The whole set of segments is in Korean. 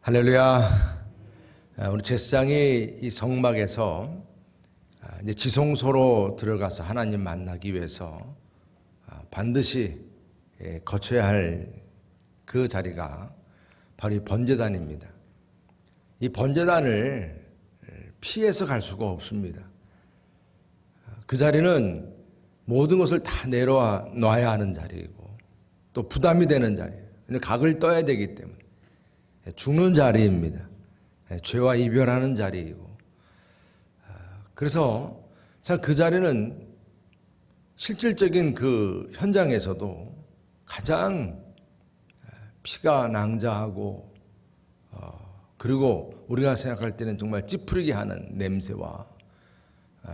할렐루야. 우리 제사장이 이 성막에서 이제 지성소로 들어가서 하나님 만나기 위해서 반드시 거쳐야 할 그 자리가 바로 이 번제단입니다. 이 번제단을 피해서 갈 수가 없습니다. 그 자리는 모든 것을 다 내려놔야 하는 자리이고 또 부담이 되는 자리예요. 각을 떠야 되기 때문에 죽는 자리입니다. 죄와 이별하는 자리이고, 그래서 참 그 자리는 실질적인 그 현장에서도 가장 피가 낭자하고 그리고 우리가 생각할 때는 정말 찌푸리게 하는 냄새와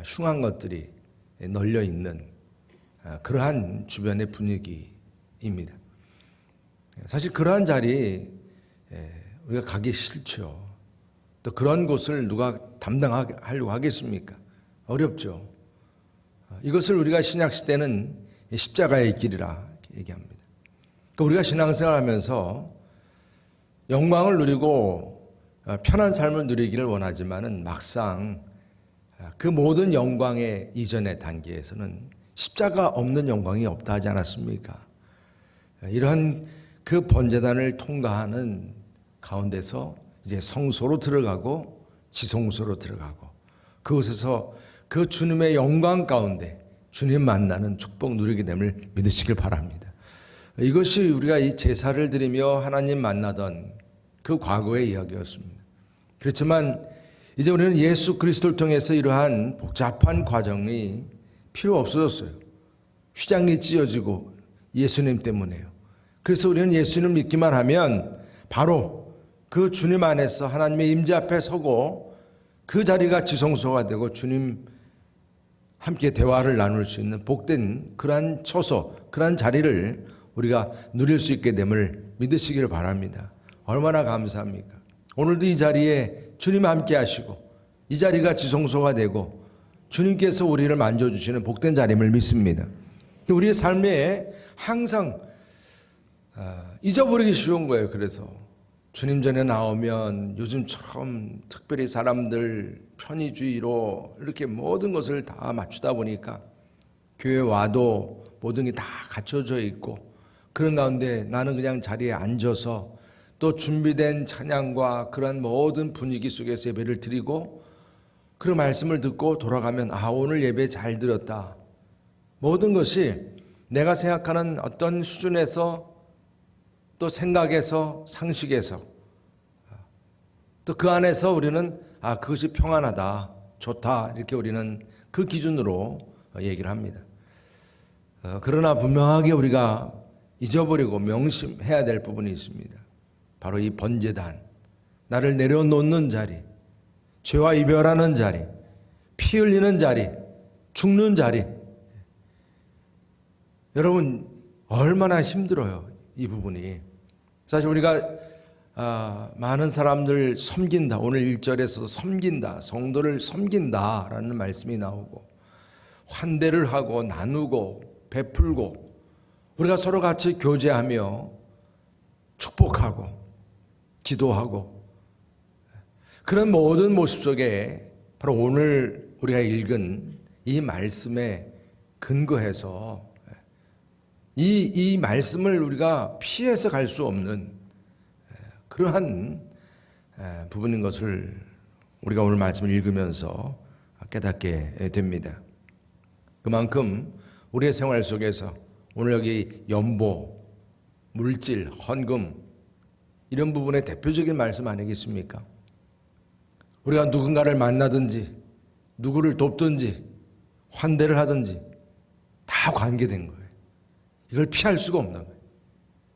흉한 것들이 널려 있는 그러한 주변의 분위기입니다. 사실 그러한 자리 우리가 가기 싫죠. 또 그런 곳을 누가 담당하려고 하겠습니까? 어렵죠. 이것을 우리가 신약시대는 십자가의 길이라 얘기합니다. 그러니까 우리가 신앙생활하면서 영광을 누리고 편한 삶을 누리기를 원하지만은 막상 그 모든 영광의 이전의 단계에서는 십자가 없는 영광이 없다 하지 않았습니까? 이러한 그 번제단을 통과하는 가운데서 이제 성소로 들어가고 지성소로 들어가고 그곳에서 그 주님의 영광 가운데 주님 만나는 축복 누리게 됨을 믿으시길 바랍니다. 이것이 우리가 이 제사를 드리며 하나님 만나던 그 과거의 이야기였습니다. 그렇지만 이제 우리는 예수 그리스도를 통해서 이러한 복잡한 과정이 필요 없어졌어요. 휘장이 찢어지고 예수님 때문에요. 그래서 우리는 예수님을 믿기만 하면 바로 그 주님 안에서 하나님의 임재 앞에 서고 그 자리가 지성소가 되고 주님 함께 대화를 나눌 수 있는 복된 그러한 처소, 그러한 자리를 우리가 누릴 수 있게 됨을 믿으시기를 바랍니다. 얼마나 감사합니까? 오늘도 이 자리에 주님 함께 하시고 이 자리가 지성소가 되고 주님께서 우리를 만져주시는 복된 자림을 믿습니다. 우리의 삶에 항상 잊어버리기 쉬운 거예요. 그래서 주님 전에 나오면 요즘처럼 특별히 사람들 편의주의로 이렇게 모든 것을 다 맞추다 보니까 교회 와도 모든 게 다 갖춰져 있고 그런 가운데 나는 그냥 자리에 앉아서 또 준비된 찬양과 그런 모든 분위기 속에서 예배를 드리고 그 말씀을 듣고 돌아가면 오늘 예배 잘 드렸다. 모든 것이 내가 생각하는 어떤 수준에서 또 생각에서 상식에서 또 그 안에서 우리는 그것이 평안하다, 좋다 이렇게 우리는 그 기준으로 얘기를 합니다. 그러나 분명하게 우리가 잊어버리고 명심해야 될 부분이 있습니다. 바로 이 번제단, 나를 내려놓는 자리, 죄와 이별하는 자리, 피 흘리는 자리, 죽는 자리. 여러분 얼마나 힘들어요, 이 부분이. 사실 우리가 많은 사람들 섬긴다, 오늘 1절에서 섬긴다, 성도를 섬긴다라는 말씀이 나오고 환대를 하고 나누고 베풀고 우리가 서로 같이 교제하며 축복하고 기도하고 그런 모든 모습 속에 바로 오늘 우리가 읽은 이 말씀에 근거해서 이 말씀을 우리가 피해서 갈 수 없는 그러한 부분인 것을 우리가 오늘 말씀을 읽으면서 깨닫게 됩니다. 그만큼 우리의 생활 속에서 오늘 여기 연보, 물질, 헌금 이런 부분의 대표적인 말씀 아니겠습니까? 우리가 누군가를 만나든지 누구를 돕든지 환대를 하든지 다 관계된 거예요. 이걸 피할 수가 없는 거예요.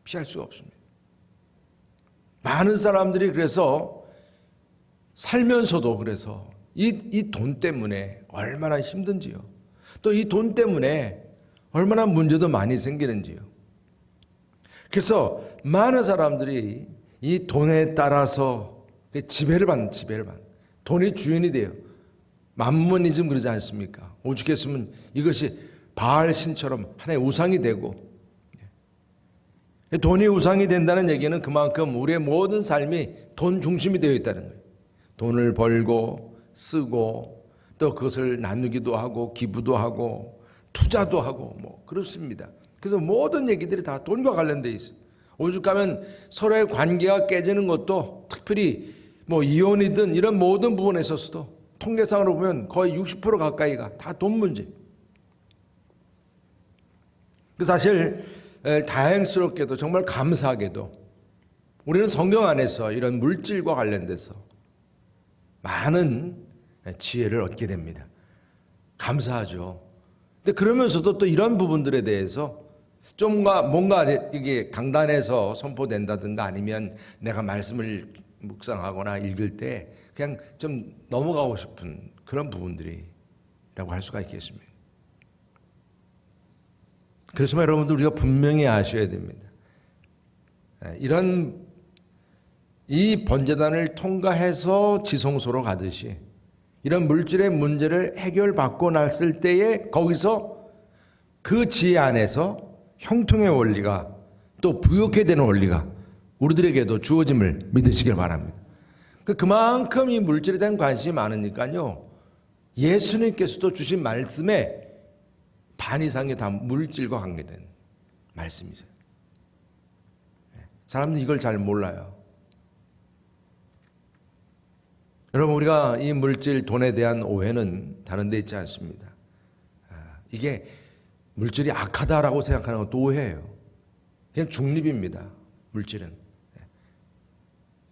피할 수가 없습니다. 많은 사람들이 그래서 살면서도 그래서 이 돈 때문에 얼마나 힘든지요. 또 이 돈 때문에 얼마나 문제도 많이 생기는지요. 그래서 많은 사람들이 이 돈에 따라서 지배를 받는. 돈이 주인이 돼요. 만모니즘 그러지 않습니까? 오죽했으면 이것이 바알 신처럼 하나의 우상이 되고 돈이 우상이 된다는 얘기는 그만큼 우리의 모든 삶이 돈 중심이 되어 있다는 거예요. 돈을 벌고 쓰고 또 그것을 나누기도 하고 기부도 하고 투자도 하고 뭐 그렇습니다. 그래서 모든 얘기들이 다 돈과 관련되어 있어요. 오죽 가면 서로의 관계가 깨지는 것도 특별히 뭐 이혼이든 이런 모든 부분에 있어서도 통계상으로 보면 거의 60% 가까이가 다 돈 문제. 사실 다행스럽게도 정말 감사하게도 우리는 성경 안에서 이런 물질과 관련돼서 많은 지혜를 얻게 됩니다. 감사하죠. 근데 그러면서도 또 이런 부분들에 대해서 좀 뭔가 이게 강단에서 선포된다든가 아니면 내가 말씀을 묵상하거나 읽을 때 그냥 좀 넘어가고 싶은 그런 부분들이라고 할 수가 있겠습니다. 그래서 여러분들 우리가 분명히 아셔야 됩니다. 이 번제단을 통과해서 지성소로 가듯이 이런 물질의 문제를 해결받고 났을 때에 거기서 그 지혜 안에서 형통의 원리가 또 부욕해 되는 원리가 우리들에게도 주어짐을 믿으시길 바랍니다. 그만큼 이 물질에 대한 관심이 많으니까요. 예수님께서도 주신 말씀에 반 이상이 다 물질과 관계된 말씀이세요. 사람들이 이걸 잘 몰라요. 여러분 우리가 이 물질 돈에 대한 오해는 다른 데 있지 않습니다. 이게 물질이 악하다라고 생각하는 것도 오해예요. 그냥 중립입니다. 물질은.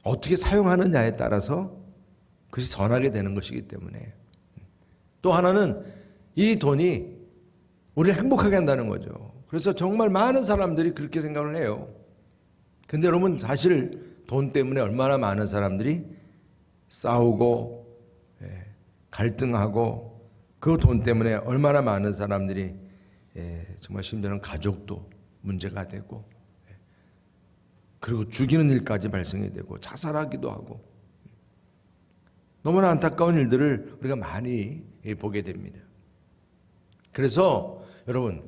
어떻게 사용하느냐에 따라서 그것이 선하게 되는 것이기 때문에. 또 하나는 이 돈이 우리를 행복하게 한다는 거죠. 그래서 정말 많은 사람들이 그렇게 생각을 해요. 근데 여러분 사실 돈 때문에 얼마나 많은 사람들이 싸우고 갈등하고 그 돈 때문에 얼마나 많은 사람들이 정말 심지어는 가족도 문제가 되고 그리고 죽이는 일까지 발생이 되고 자살하기도 하고 너무나 안타까운 일들을 우리가 많이 보게 됩니다. 그래서 여러분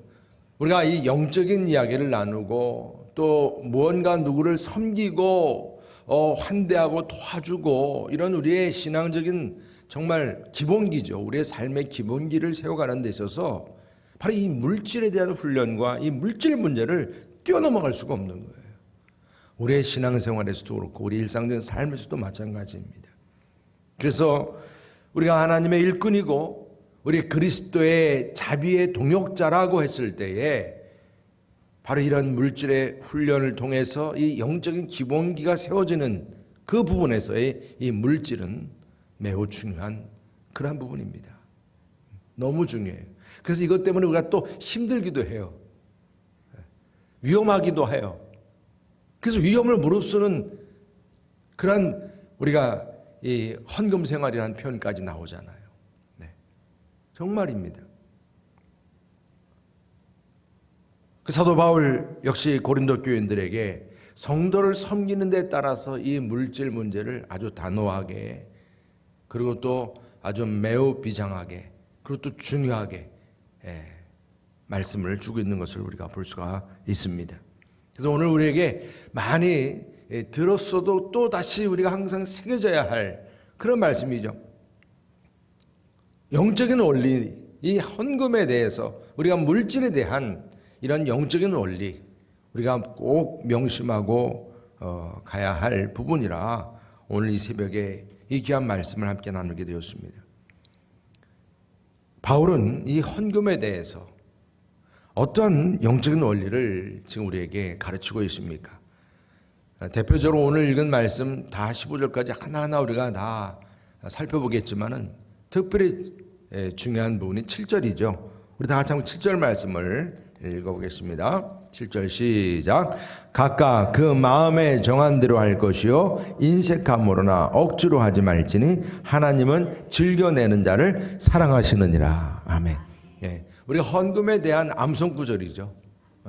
우리가 이 영적인 이야기를 나누고 또 무언가 누구를 섬기고 환대하고 도와주고 이런 우리의 신앙적인 정말 기본기죠. 우리의 삶의 기본기를 세워가는 데 있어서 바로 이 물질에 대한 훈련과 이 물질 문제를 뛰어넘어갈 수가 없는 거예요. 우리의 신앙생활에서도 그렇고 우리 일상적인 삶에서도 마찬가지입니다. 그래서 우리가 하나님의 일꾼이고 우리 그리스도의 자비의 동역자라고 했을 때에 바로 이런 물질의 훈련을 통해서 이 영적인 기본기가 세워지는 그 부분에서의 이 물질은 매우 중요한 그런 부분입니다. 너무 중요해요. 그래서 이것 때문에 우리가 또 힘들기도 해요. 위험하기도 해요. 그래서 위험을 무릅쓰는 그런 우리가 이 헌금 생활이라는 표현까지 나오잖아요. 네. 정말입니다. 그 사도 바울 역시 고린도 교인들에게 성도를 섬기는 데 따라서 이 물질 문제를 아주 단호하게 그리고 또 아주 매우 비장하게 그리고 또 중요하게 말씀을 주고 있는 것을 우리가 볼 수가 있습니다. 그래서 오늘 우리에게 많이 들었어도 또 다시 우리가 항상 새겨져야 할 그런 말씀이죠. 영적인 원리, 이 헌금에 대해서 우리가 물질에 대한 이런 영적인 원리 우리가 꼭 명심하고 가야 할 부분이라 오늘 이 새벽에 이 귀한 말씀을 함께 나누게 되었습니다. 바울은 이 헌금에 대해서 어떤 영적인 원리를 지금 우리에게 가르치고 있습니까? 대표적으로 오늘 읽은 말씀 다 15절까지 하나하나 우리가 다 살펴보겠지만은 특별히 중요한 부분이 7절이죠. 우리 다 같이 한번 7절 말씀을 읽어보겠습니다. 7절 시작. 각각 그 마음에 정한 대로 할 것이요 인색함으로나 억지로 하지 말지니 하나님은 즐겨내는 자를 사랑하시느니라. 아멘. 우리가 헌금에 대한 암송 구절이죠.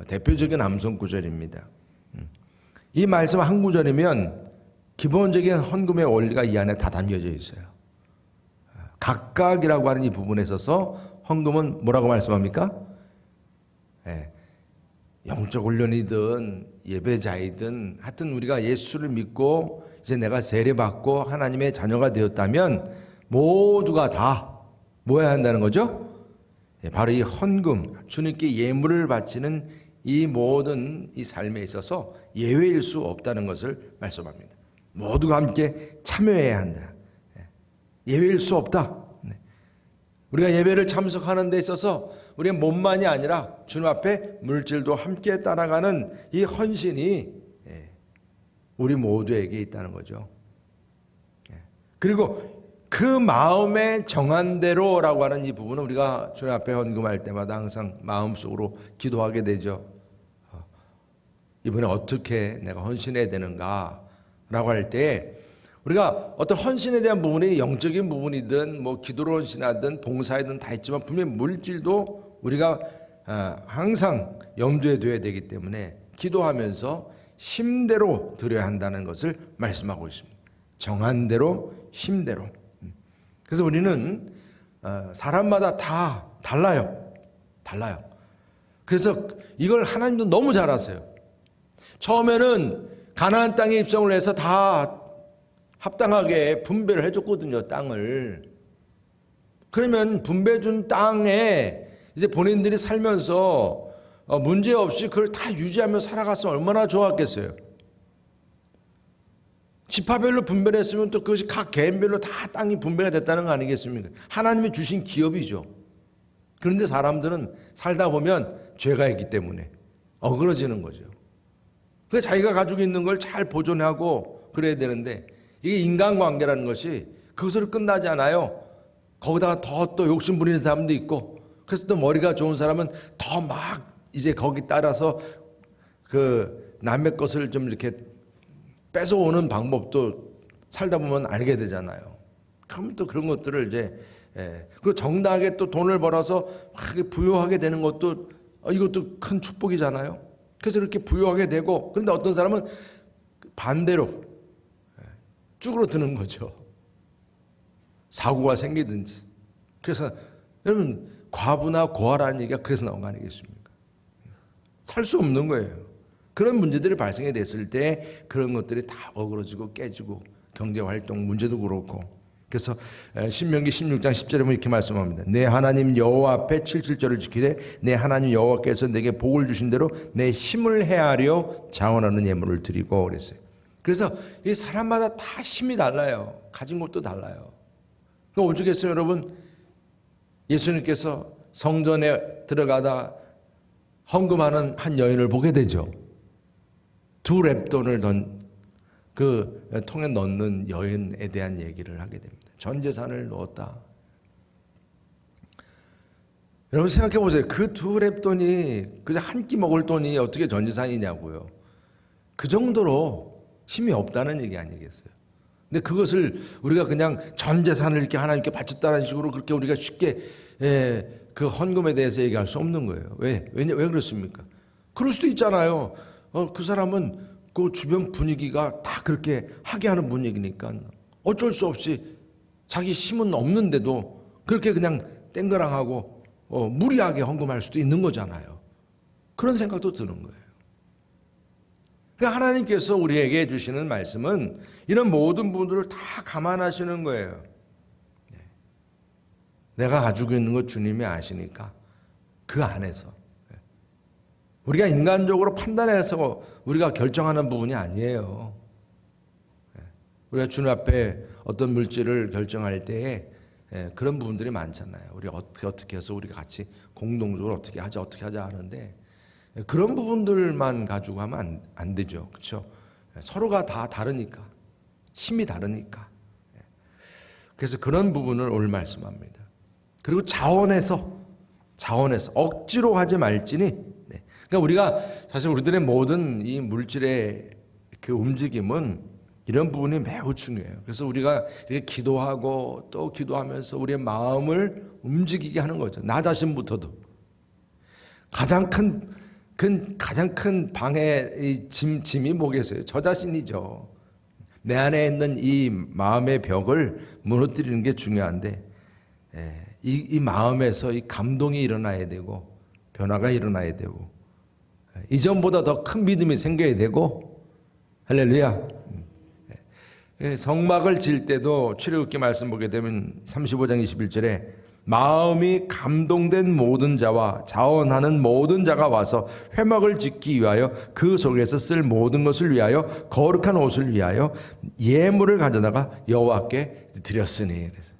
대표적인 암송 구절입니다. 이 말씀 한 구절이면 기본적인 헌금의 원리가 이 안에 다 담겨져 있어요. 각각이라고 하는 이 부분에 있어서 헌금은 뭐라고 말씀합니까? 영적 훈련이든 예배자이든 하여튼 우리가 예수를 믿고 이제 내가 세례받고 하나님의 자녀가 되었다면 모두가 다 뭐 해야 한다는 거죠? 바로 이 헌금, 주님께 예물을 바치는 이 모든 이 삶에 있어서 예외일 수 없다는 것을 말씀합니다. 모두가 함께 참여해야 한다. 예외일 수 없다. 우리가 예배를 참석하는 데 있어서 우리의 몸만이 아니라 주님 앞에 물질도 함께 따라가는 이 헌신이 우리 모두에게 있다는 거죠. 그리고 그 마음에 정한 대로라고 하는 이 부분은 우리가 주님 앞에 헌금할 때마다 항상 마음속으로 기도하게 되죠. 이번에 어떻게 내가 헌신해야 되는가 라고 할 때 우리가 어떤 헌신에 대한 부분이 영적인 부분이든 뭐 기도로 헌신하든 봉사이든 다 있지만 분명히 물질도 우리가 항상 염두에 둬야 되기 때문에 기도하면서 심대로 드려야 한다는 것을 말씀하고 있습니다. 정한 대로 심대로. 그래서 우리는 사람마다 다 달라요. 그래서 이걸 하나님도 너무 잘 아세요. 처음에는 가나안 땅에 입성을 해서 다 합당하게 분배를 해줬거든요, 땅을. 그러면 분배 준 땅에 이제 본인들이 살면서 문제 없이 그걸 다 유지하며 살아갔으면 얼마나 좋았겠어요. 지파별로 분배를 했으면 또 그것이 각 개인별로 다 땅이 분배가 됐다는 거 아니겠습니까? 하나님이 주신 기업이죠. 그런데 사람들은 살다 보면 죄가 있기 때문에 어그러지는 거죠. 그래서 자기가 가지고 있는 걸 잘 보존하고 그래야 되는데 이게 인간관계라는 것이 그것으로 끝나지 않아요. 거기다가 더 또 욕심 부리는 사람도 있고 그래서 또 머리가 좋은 사람은 더 막 이제 거기 따라서 그 남의 것을 좀 이렇게 뺏어오는 방법도 살다 보면 알게 되잖아요. 그럼 또 그런 것들을 이제 그리고 정당하게 또 돈을 벌어서 막 부유하게 되는 것도 이것도 큰 축복이잖아요. 그래서 이렇게 부유하게 되고 그런데 어떤 사람은 반대로 쭈그러드는 거죠. 사고가 생기든지. 그래서 여러분 과부나 고아라는 얘기가 그래서 나온 거 아니겠습니까? 살 수 없는 거예요. 그런 문제들이 발생이 됐을 때 그런 것들이 다 어그러지고 깨지고 경제활동 문제도 그렇고 그래서 신명기 16장 10절에 보면 이렇게 말씀합니다. 내 하나님 여호와 앞에 77절을 지키되 내 하나님 여호와께서 내게 복을 주신 대로 내 힘을 헤아려 자원하는 예물을 드리고 그랬어요. 그래서 이 사람마다 다 힘이 달라요. 가진 것도 달라요. 그러니까 오죽했어요 여러분. 예수님께서 성전에 들어가다 헌금하는 한 여인을 보게 되죠. 2렙돈을 그 통에 넣는 여인에 대한 얘기를 하게 됩니다. 전 재산을 넣었다. 여러분 생각해 보세요. 그 2렙돈이 그냥 한 끼 먹을 돈이 어떻게 전 재산이냐고요. 그 정도로 힘이 없다는 얘기 아니겠어요. 근데 그것을 우리가 그냥 전 재산을 이렇게 하나님께 바쳤다는 식으로 그렇게 우리가 쉽게 그 헌금에 대해서 얘기할 수 없는 거예요. 왜 그렇습니까? 그럴 수도 있잖아요. 그 사람은 그 주변 분위기가 다 그렇게 하게 하는 분위기니까 어쩔 수 없이 자기 힘은 없는데도 그렇게 그냥 땡그랑하고 무리하게 헌금할 수도 있는 거잖아요. 그런 생각도 드는 거예요. 그러니까 하나님께서 우리에게 주시는 말씀은 이런 모든 부분들을 다 감안하시는 거예요. 내가 가지고 있는 것 주님이 아시니까 그 안에서 우리가 인간적으로 판단해서 우리가 결정하는 부분이 아니에요. 우리가 주님 앞에 어떤 물질을 결정할 때에 그런 부분들이 많잖아요. 우리 어떻게 해서 우리가 같이 공동적으로 어떻게 하자 하는데 그런 부분들만 가지고 하면 안 되죠. 그렇죠? 서로가 다 다르니까. 힘이 다르니까. 그래서 그런 부분을 오늘 말씀합니다. 그리고 자원해서 억지로 하지 말지니. 그러니까 우리가 사실 우리들의 모든 이 물질의 그 움직임은 이런 부분이 매우 중요해요. 그래서 우리가 이렇게 기도하고 또 기도하면서 우리의 마음을 움직이게 하는 거죠. 나 자신부터도. 가장 큰 방해의 짐이 뭐겠어요? 저 자신이죠. 내 안에 있는 이 마음의 벽을 무너뜨리는 게 중요한데 이 마음에서 이 감동이 일어나야 되고 변화가 일어나야 되고 이전보다 더 큰 믿음이 생겨야 되고, 할렐루야. 성막을 질 때도 출애굽기 말씀 보게 되면 35장 21절에 마음이 감동된 모든 자와 자원하는 모든 자가 와서 회막을 짓기 위하여 그 속에서 쓸 모든 것을 위하여 거룩한 옷을 위하여 예물을 가져다가 여호와께 드렸으니. 그래서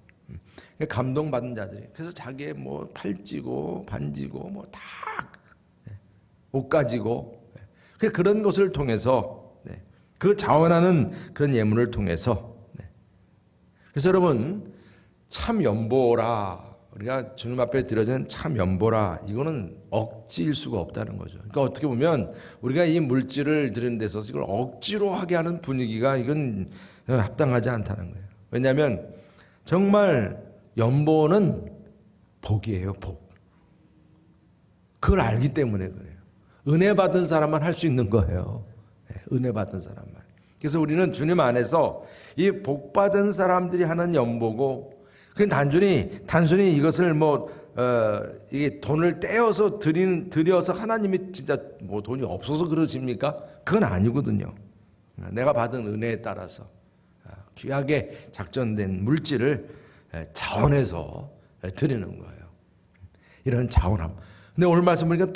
감동받은 자들이 그래서 자기의 뭐 팔찌고 반지고 뭐 다 옷 가지고 그런 것을 통해서 그 자원하는 그런 예물을 통해서 그래서 여러분 참 연보라 우리가 주님 앞에 드려진 참 연보라 이거는 억지일 수가 없다는 거죠. 그러니까 어떻게 보면 우리가 이 물질을 드리는 데서 이걸 억지로 하게 하는 분위기가 이건 합당하지 않다는 거예요. 왜냐하면 정말 연보는 복이에요. 복. 그걸 알기 때문에 그래요. 은혜 받은 사람만 할 수 있는 거예요. 은혜 받은 사람만. 그래서 우리는 주님 안에서 이 복 받은 사람들이 하는 연보고 그건 단순히 이것을 이게 돈을 떼어서 드려서 하나님이 진짜 뭐 돈이 없어서 그러십니까? 그건 아니거든요. 내가 받은 은혜에 따라서 귀하게 작전된 물질을 자원해서 드리는 거예요. 이런 자원함. 근데 오늘 말씀 보니까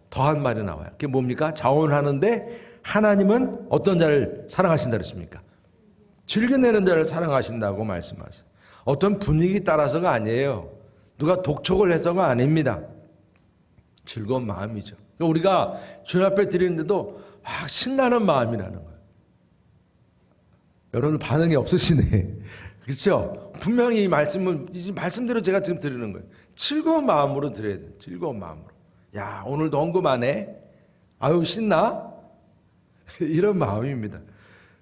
더한 말이 나와요. 그게 뭡니까? 자원하는데 하나님은 어떤 자를 사랑하신다 그랬습니까? 즐겨내는 자를 사랑하신다고 말씀하세요. 어떤 분위기 따라서가 아니에요. 누가 독촉을 해서가 아닙니다. 즐거운 마음이죠. 우리가 주님 앞에 드리는데도 막 신나는 마음이라는 거예요. 여러분 반응이 없으시네. 그렇죠? 분명히 이 말씀대로 제가 지금 드리는 거예요. 즐거운 마음으로 드려야 돼요. 즐거운 마음으로. 야, 오늘도 헌금하네. 아유, 신나? 이런 마음입니다.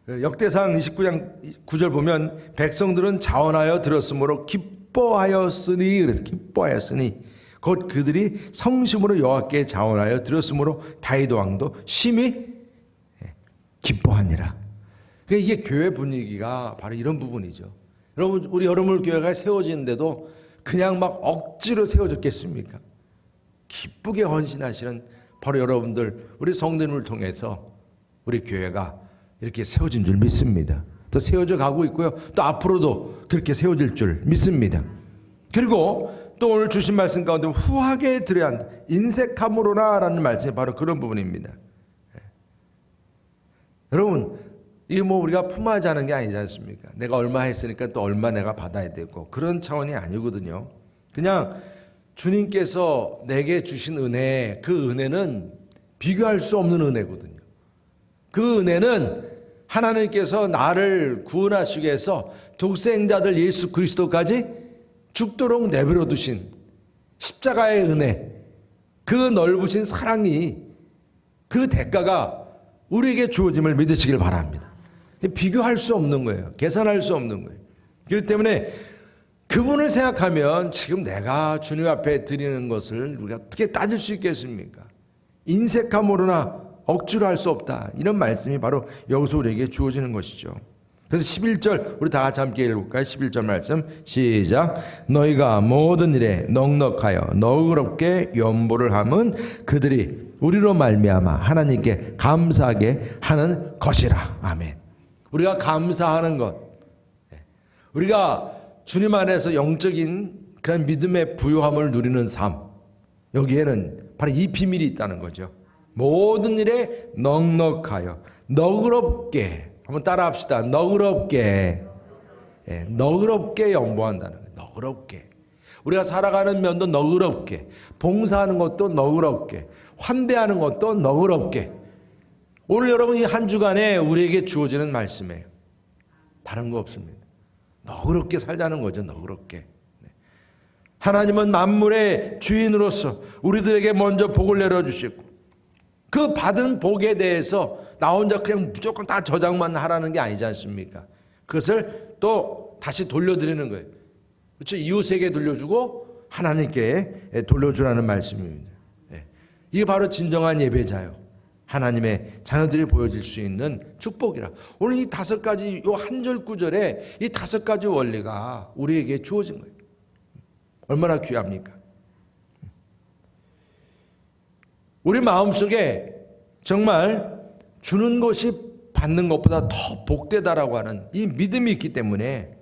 역대상 29장 9절 보면 백성들은 자원하여 들었으므로 기뻐하였으니 그래서 기뻐하였으니 곧 그들이 성심으로 여호와께 자원하여 들었으므로 다윗 왕도 심히 기뻐하니라. 그러니까 이게 교회 분위기가 바로 이런 부분이죠. 여러분 우리 여러분 교회가 세워지는데도 그냥 막 억지로 세워졌겠습니까? 기쁘게 헌신하시는 바로 여러분들 우리 성도님을 통해서 우리 교회가 이렇게 세워진 줄 믿습니다. 또 세워져 가고 있고요. 또 앞으로도 그렇게 세워질 줄 믿습니다. 그리고 또 오늘 주신 말씀 가운데 후하게 드려야 한다. 인색함으로나 라는 말씀이 바로 그런 부분입니다. 여러분 이게 뭐 우리가 품하지 않은 게 아니지 않습니까? 내가 얼마 했으니까 또 얼마 내가 받아야 되고 그런 차원이 아니거든요. 그냥 주님께서 내게 주신 은혜, 그 은혜는 비교할 수 없는 은혜거든요. 그 은혜는 하나님께서 나를 구원하시기 위해서 독생자들 예수 그리스도까지 죽도록 내버려 두신 십자가의 은혜, 그 넓으신 사랑이 그 대가가 우리에게 주어짐을 믿으시길 바랍니다. 비교할 수 없는 거예요. 계산할 수 없는 거예요. 그렇기 때문에 그분을 생각하면 지금 내가 주님 앞에 드리는 것을 우리가 어떻게 따질 수 있겠습니까? 인색함으로나 억지로 할 수 없다. 이런 말씀이 바로 여기서 우리에게 주어지는 것이죠. 그래서 11절 우리 다 같이 함께 읽어볼까요? 11절 말씀 시작. 너희가 모든 일에 넉넉하여 너그럽게 연보를 함은 그들이 우리로 말미암아 하나님께 감사하게 하는 것이라. 아멘. 우리가 감사하는 것, 우리가 주님 안에서 영적인 그런 믿음의 부요함을 누리는 삶, 여기에는 바로 이 비밀이 있다는 거죠. 모든 일에 넉넉하여 너그럽게 한번 따라합시다. 너그럽게 너그럽게 연보한다는 거예요. 너그럽게 우리가 살아가는 면도 너그럽게, 봉사하는 것도 너그럽게, 환대하는 것도 너그럽게. 오늘 여러분 이 한 주간에 우리에게 주어지는 말씀이에요. 다른 거 없습니다. 너그럽게 살자는 거죠. 너그럽게. 하나님은 만물의 주인으로서 우리들에게 먼저 복을 내려주시고 그 받은 복에 대해서 나 혼자 그냥 무조건 다 저장만 하라는 게 아니지 않습니까? 그것을 또 다시 돌려드리는 거예요. 그렇죠? 이웃에게 돌려주고 하나님께 돌려주라는 말씀입니다. 이게 바로 진정한 예배자요. 하나님의 자녀들이 보여질 수 있는 축복이라. 오늘 이 5가지, 요 한 절 구절에 이 5가지 원리가 우리에게 주어진 거예요. 얼마나 귀합니까? 우리 마음속에 정말 주는 것이 받는 것보다 더 복되다라고 하는 이 믿음이 있기 때문에,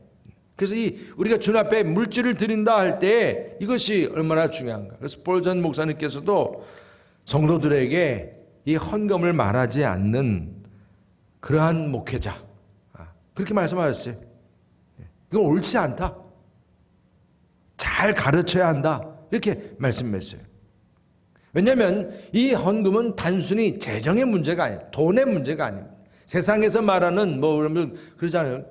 그래서 우리가 주님 앞에 물질을 드린다 할 때 이것이 얼마나 중요한가. 그래서 폴 전 목사님께서도 성도들에게 이 헌금을 말하지 않는 그러한 목회자, 그렇게 말씀하셨어요. 이건 옳지 않다, 잘 가르쳐야 한다, 이렇게 말씀했어요. 왜냐하면 이 헌금은 단순히 재정의 문제가 아니에요. 돈의 문제가 아닙니다. 세상에서 말하는 그러면 그러잖아요.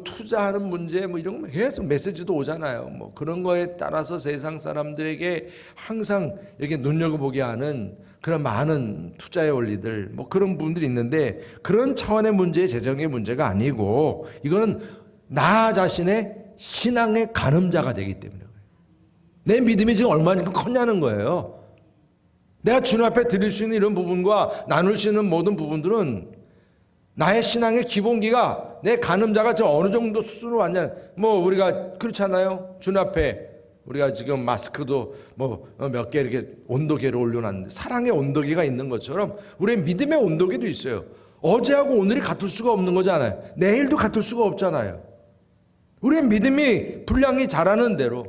투자하는 문제 이런 거 계속 메시지도 오잖아요. 그런 거에 따라서 세상 사람들에게 항상 이렇게 눈여겨보게 하는 그런 많은 투자의 원리들, 그런 부분들이 있는데, 그런 차원의 문제, 재정의 문제가 아니고, 이거는 나 자신의 신앙의 가늠자가 되기 때문에 그래요. 내 믿음이 지금 얼마나 컸냐는 거예요. 내가 주님 앞에 드릴 수 있는 이런 부분과 나눌 수 있는 모든 부분들은 나의 신앙의 기본기가, 내 가늠자가 저 어느 정도 수준으로 왔냐. 우리가 그렇잖아요. 주님 앞에 우리가 지금 마스크도 몇 개 이렇게 온도계를 올려놨는데, 사랑의 온도계가 있는 것처럼 우리의 믿음의 온도계도 있어요. 어제하고 오늘이 같을 수가 없는 거잖아요. 내일도 같을 수가 없잖아요. 우리의 믿음이 분량이 자라는 대로,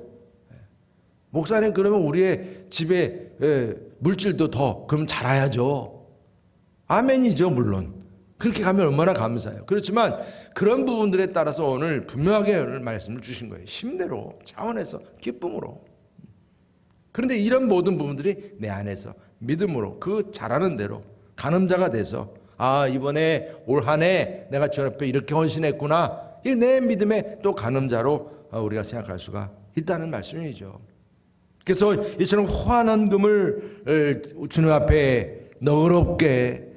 목사님 그러면 우리의 집에 물질도 더 그럼 자라야죠. 아멘이죠. 물론 그렇게 가면 얼마나 감사해요. 그렇지만 그런 부분들에 따라서 오늘 분명하게 오늘 말씀을 주신 거예요. 힘대로, 차원에서, 기쁨으로. 그런데 이런 모든 부분들이 내 안에서 믿음으로 그 잘하는 대로 가늠자가 돼서, 이번에 올 한 해 내가 주 앞에 이렇게 헌신했구나, 이 내 믿음의 또 가늠자로 우리가 생각할 수가 있다는 말씀이죠. 그래서 이처럼 후한헌금을 주님 앞에 너그럽게,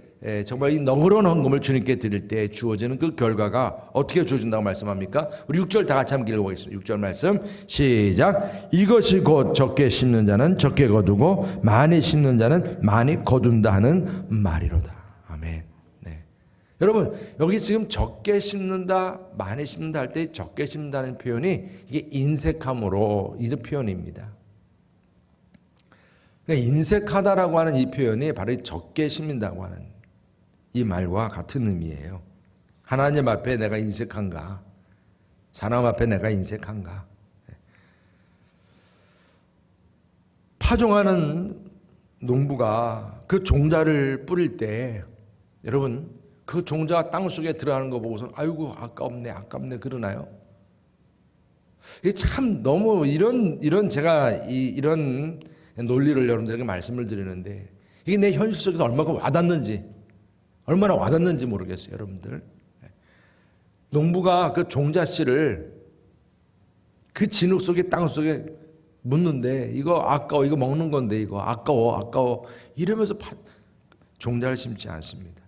정말 이 너그러운 헌금을 주님께 드릴 때 주어지는 그 결과가 어떻게 주어진다고 말씀합니까? 우리 6절 다 같이 한번 읽어보겠습니다. 6절 말씀 시작. 이것이 곧 적게 심는 자는 적게 거두고 많이 심는 자는 많이 거둔다 하는 말이로다. 아멘. 네. 여러분, 여기 지금 적게 심는다, 많이 심는다 할 때 적게 심는다는 표현이 이게 인색함으로 이런 표현입니다. 그러니까 인색하다라고 하는 이 표현이 바로 적게 심는다고 하는 이 말과 같은 의미예요. 하나님 앞에 내가 인색한가? 사람 앞에 내가 인색한가? 파종하는 농부가 그 종자를 뿌릴 때, 여러분, 그 종자가 땅속에 들어가는 거 보고서 아이고 아깝네 그러나요? 이게 참 너무 이런 제가 이런 논리를 여러분들에게 말씀을 드리는데, 이게 내 현실 속에서 얼마나 와닿는지 모르겠어요. 여러분들, 농부가 그 종자씨를 그 진흙 속에, 땅 속에 묻는데, 이거 아까워, 이거 먹는 건데 이거 아까워 이러면서 종자를 심지 않습니다.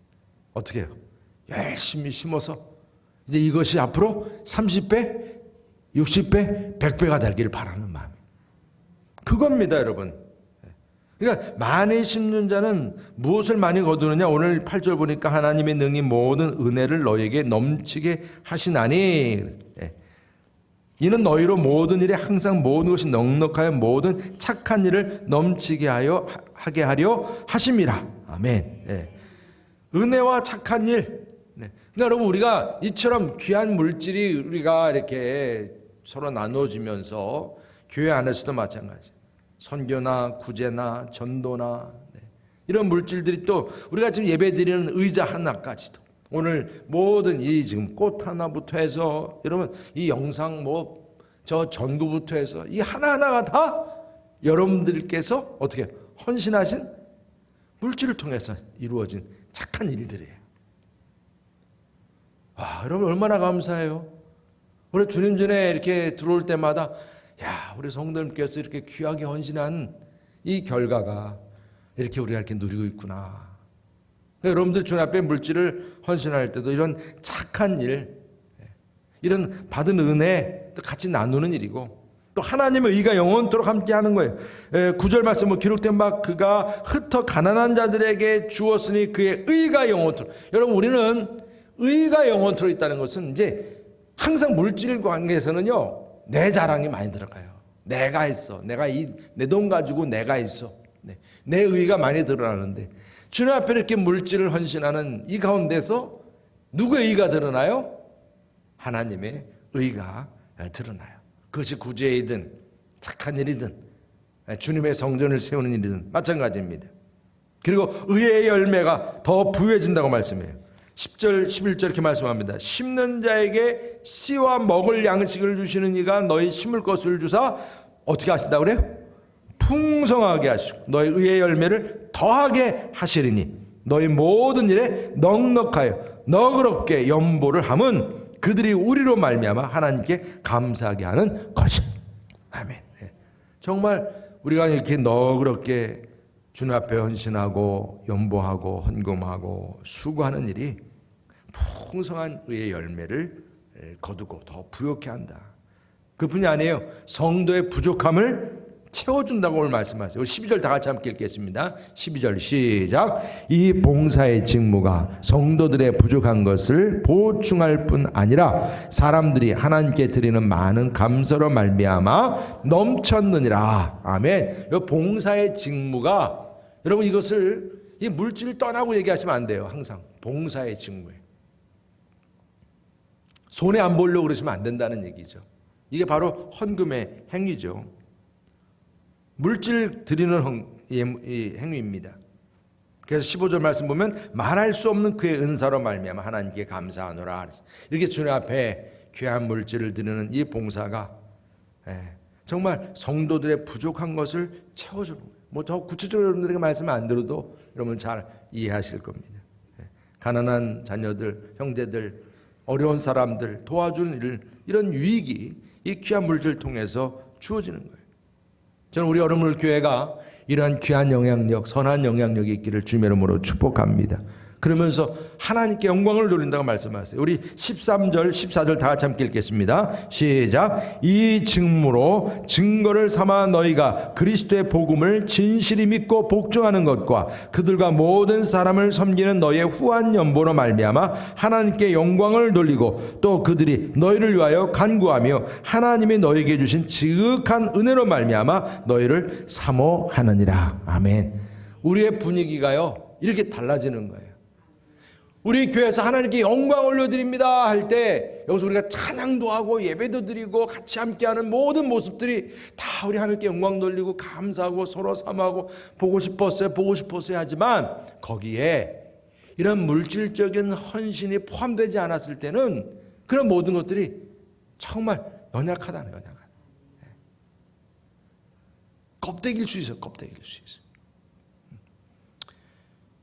어떻게 해요? 열심히 심어서 이제 이것이 앞으로 30배, 60배, 100배가 되기를 바라는 마음, 그겁니다. 여러분, 그러니까 많이 심는 자는 무엇을 많이 거두느냐? 오늘 8절 보니까 하나님의 능히 모든 은혜를 너에게 넘치게 하시나니, 이는 너희로 모든 일에 항상 모든 것이 넉넉하여 모든 착한 일을 넘치게 하게 하려 하심이라. 아멘. 은혜와 착한 일. 그러니까 여러분, 우리가 이처럼 귀한 물질이 우리가 이렇게 서로 나눠지면서, 교회 안에서도 마찬가지, 선교나 구제나 전도나 이런 물질들이, 또 우리가 지금 예배드리는 의자 하나까지도, 오늘 모든 이 지금 꽃 하나부터 해서, 여러분 이 영상 저 전구부터 해서 이 하나하나가 다 여러분들께서 어떻게 헌신하신 물질을 통해서 이루어진 착한 일들이에요. 여러분 얼마나 감사해요. 우리 주님 전에 이렇게 들어올 때마다, 우리 성도님께서 이렇게 귀하게 헌신한 이 결과가 이렇게 우리가 이렇게 누리고 있구나. 그러니까 여러분들 주님 앞에 물질을 헌신할 때도 이런 착한 일, 이런 받은 은혜 또 같이 나누는 일이고, 또 하나님의 의가 영원토록 함께하는 거예요. 9절 말씀 기록된 바 그가 흩어 가난한 자들에게 주었으니 그의 의가 영원토록. 여러분, 우리는 의가 영원토록 있다는 것은, 이제 항상 물질 관계에서는요, 내 자랑이 많이 들어가요. 내가 했어. 내 돈 가지고 내가 했어. 내 의가 많이 드러나는데 주님 앞에 이렇게 물질을 헌신하는 이 가운데서 누구의 의가 드러나요? 하나님의 의가 드러나요. 그것이 구제이든 착한 일이든 주님의 성전을 세우는 일이든 마찬가지입니다. 그리고 의의 열매가 더 부유해진다고 말씀해요. 10절 11절 이렇게 말씀합니다. 심는 자에게 씨와 먹을 양식을 주시는 이가 너희 심을 것을 주사 어떻게 하신다고 그래요? 풍성하게 하시고 너희 의의 열매를 더하게 하시리니 너희 모든 일에 넉넉하여 너그럽게 연보를 함은 그들이 우리로 말미암아 하나님께 감사하게 하는 것이. 아멘. 정말 우리가 이렇게 너그럽게 주님 앞에 헌신하고 연보하고 헌금하고 수고하는 일이 풍성한 의의 열매를 거두고 더 부욕케 한다. 그뿐이 아니에요. 성도의 부족함을 채워준다고 오늘 말씀하세요. 12절 다 같이 함께 읽겠습니다. 12절 시작. 이 봉사의 직무가 성도들의 부족한 것을 보충할 뿐 아니라 사람들이 하나님께 드리는 많은 감사로 말미암아 넘쳤느니라. 아멘. 이 봉사의 직무가 여러분 이것을 이 물질을 떠나고 얘기하시면 안 돼요. 항상 봉사의 직무예요. 손해 안 보려고 그러시면 안 된다는 얘기죠. 이게 바로 헌금의 행위죠. 물질 드리는 이 행위입니다. 그래서 15절 말씀 보면 말할 수 없는 그의 은사로 말미암아 하나님께 감사하노라. 이렇게 주님 앞에 귀한 물질을 드리는 이 봉사가 정말 성도들의 부족한 것을 채워주는 거예요. 뭐 더 구체적으로 여러분들에게 말씀 안 들어도 여러분 잘 이해하실 겁니다. 가난한 자녀들, 형제들, 어려운 사람들 도와주는 일, 이런 유익이 이 귀한 물질을 통해서 주어지는 거예요. 저는 우리 여러분 교회가 이러한 귀한 영향력, 선한 영향력이 있기를 주님의 이름으로 축복합니다. 그러면서 하나님께 영광을 돌린다고 말씀하세요. 우리 13절, 14절 다 같이 함께 읽겠습니다. 시작. 이 증무로 증거를 삼아 너희가 그리스도의 복음을 진실히 믿고 복종하는 것과 그들과 모든 사람을 섬기는 너희의 후한 연보로 말미암아 하나님께 영광을 돌리고 또 그들이 너희를 위하여 간구하며 하나님이 너희에게 주신 지극한 은혜로 말미암아 너희를 사모하느니라. 아멘. 우리의 분위기가요 이렇게 달라지는 거예요. 우리 교회에서 하나님께 영광 올려드립니다 할 때 여기서 우리가 찬양도 하고 예배도 드리고 같이 함께하는 모든 모습들이 다 우리 하나님께 영광 돌리고 감사하고 서로 사모하고 보고 싶었어요 하지만 거기에 이런 물질적인 헌신이 포함되지 않았을 때는 그런 모든 것들이 정말 연약하다는 연약하다. 껍데기일 수 있어요. 껍데기일 수 있어요.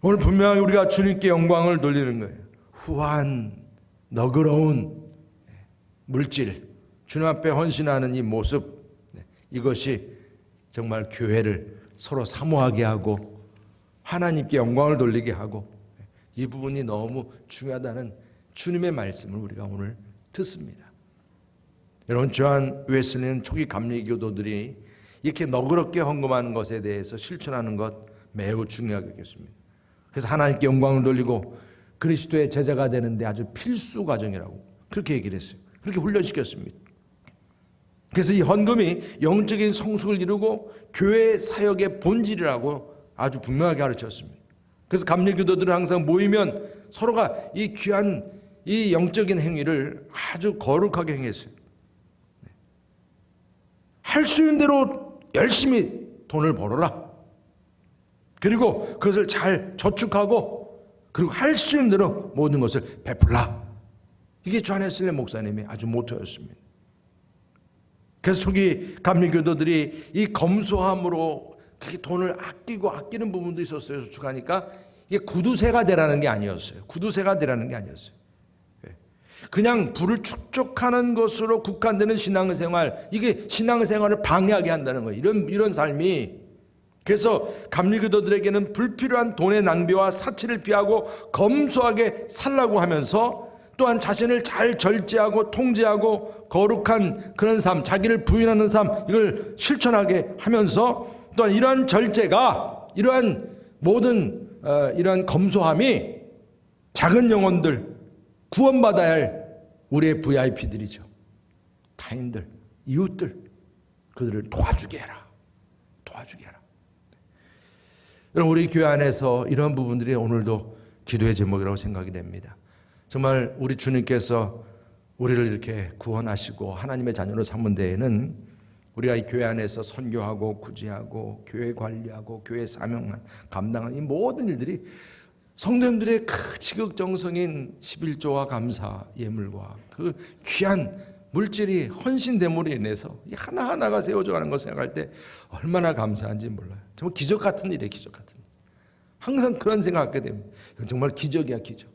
오늘 분명히 우리가 주님께 영광을 돌리는 거예요. 후한 너그러운 물질, 주님 앞에 헌신하는 이 모습, 이것이 정말 교회를 서로 사모하게 하고 하나님께 영광을 돌리게 하고 이 부분이 너무 중요하다는 주님의 말씀을 우리가 오늘 듣습니다. 여러분, 존 웨슬리는 초기 감리교도들이 이렇게 너그럽게 헌금하는 것에 대해서 실천하는 것 매우 중요하게 여겼습니다. 그래서 하나님께 영광을 돌리고 그리스도의 제자가 되는데 아주 필수 과정이라고 그렇게 얘기를 했어요. 그렇게 훈련시켰습니다. 그래서 이 헌금이 영적인 성숙을 이루고 교회 사역의 본질이라고 아주 분명하게 가르쳤습니다. 그래서 감리교도들은 항상 모이면 서로가 이 귀한 이 영적인 행위를 아주 거룩하게 행했어요. 할 수 있는 대로 열심히 돈을 벌어라. 그리고 그것을 잘 저축하고 그리고 할 수 있는 대로 모든 것을 베풀라. 이게 존 웨슬리 목사님의 아주 모토였습니다. 그래서 초기 감리교도들이 이 검소함으로 그렇게 돈을 아끼는 부분도 있었어요. 저축하니까 이게 구두쇠가 되라는 게 아니었어요. 구두쇠가 되라는 게 아니었어요. 그냥 부를 축적하는 것으로 국한되는 신앙생활, 이게 신앙생활을 방해하게 한다는 거예요. 이런 삶이. 그래서 감리교도들에게는 불필요한 돈의 낭비와 사치를 피하고 검소하게 살라고 하면서 또한 자신을 잘 절제하고 통제하고 거룩한 그런 삶, 자기를 부인하는 삶, 이걸 실천하게 하면서 또한 이러한 절제가, 이러한 모든 이러한 검소함이 작은 영혼들, 구원받아야 할 우리의 VIP들이죠. 타인들, 이웃들, 그들을 도와주게 해라. 도와주게 해라. 여러분, 우리 교회 안에서 이런 부분들이 오늘도 기도의 제목이라고 생각이 됩니다. 정말 우리 주님께서 우리를 이렇게 구원하시고 하나님의 자녀로 삼은 데에는 우리가 이 교회 안에서 선교하고 구제하고 교회 관리하고 교회 사명만 감당하는 이 모든 일들이 성도님들의 그 지극정성인 11조와 감사 예물과 그 귀한 물질이 헌신 대물로 인해서 하나하나가 세워져 가는 걸 생각할 때 얼마나 감사한지 몰라요. 정말 기적 같은 일이에요. 기적 같은 일. 항상 그런 생각하게 됩니다. 이건 정말 기적이야, 기적.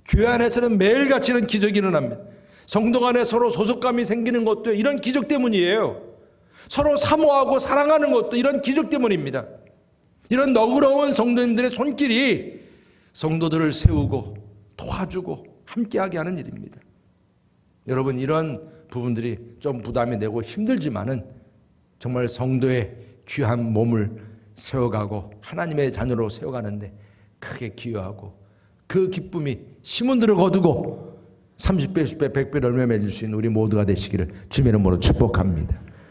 교회 안에서는 매일같이 이런 기적이 일어납니다. 성도 간에 서로 소속감이 생기는 것도 이런 기적 때문이에요. 서로 사모하고 사랑하는 것도 이런 기적 때문입니다. 이런 너그러운 성도님들의 손길이 성도들을 세우고 도와주고 함께하게 하는 일입니다. 여러분, 이런 부분들이 좀 부담이 되고 힘들지만은 정말 성도의 귀한 몸을 세워가고 하나님의 자녀로 세워가는데 크게 기여하고 그 기쁨이 심은들을 거두고 30배, 10배, 100배를 열매 맺을 수 있는 우리 모두가 되시기를 주님의 이름으로 축복합니다.